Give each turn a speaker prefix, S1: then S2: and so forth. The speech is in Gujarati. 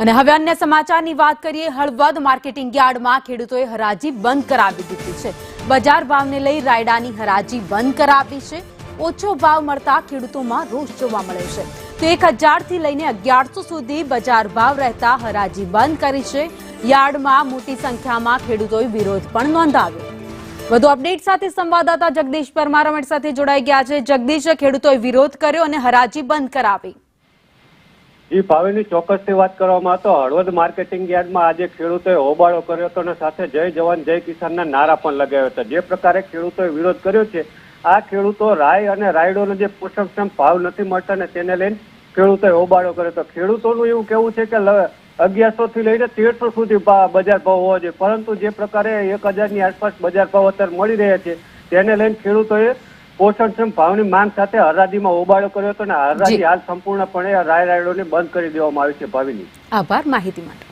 S1: અને હવે અન્ય સમાચારની વાત કરીએ। હળવદ માર્કેટિંગ યાર્ડમાં ખેડૂતોએ હરાજી બંધ કરાવી દીધી છે। બજાર ભાવને લઈ રાયડાની હરાજી બંધ કરાવી છે। ઓછો ભાવ મળતા ખેડૂતોમાં રોષ જોવા મળ્યો છે। તો 1000 થી લઈને 1100 સુધી બજાર ભાવ રહેતા હરાજી બંધ કરી છે। યાર્ડમાં મોટી સંખ્યામાં ખેડૂતોએ વિરોધ પણ નોંધાવ્યો। વધુ અપડેટ સાથે સંવાદદાતા જગદીશ પરમાર અમારી સાથે જોડાઈ ગયા છે। જગદીશ, ખેડૂતોએ વિરોધ કર્યો અને હરાજી બંધ કરાવી।
S2: જી ભાવિની ચોક્કસથી વાત કરવામાં તો હળવદ માર્કેટિંગ યાર્ડમાં આજે ખેડૂતોએ હોબાળો કર્યો હતો અને સાથે જય જવાન જય કિસાનના નારા પણ લગાવ્યા હતા। જે પ્રકારે ખેડૂતોએ વિરોધ કર્યો છે, આ ખેડૂતો રાય અને રાયડોનો જે પોષકક્ષમ ભાવ નથી મળતા ને તેને લઈને ખેડૂતોએ હોબાળો કર્યો હતો। ખેડૂતોનું એવું કહેવું છે કે 1100 થી લઈને 1300 સુધી બજાર ભાવ હોવો જોઈએ, પરંતુ જે પ્રકારે 1000 ની આસપાસ બજાર ભાવ અત્યારે મળી રહ્યા છે તેને લઈને ખેડૂતોએ પોષણક્ષમ ભાવની માંગ સાથે હરાજીમાં હોબાળો કર્યો હતો અને હરાજી હાલ સંપૂર્ણપણે રાયડોને બંધ કરી દેવામાં આવી છે। ભાવિની
S1: આભાર માહિતી માટે।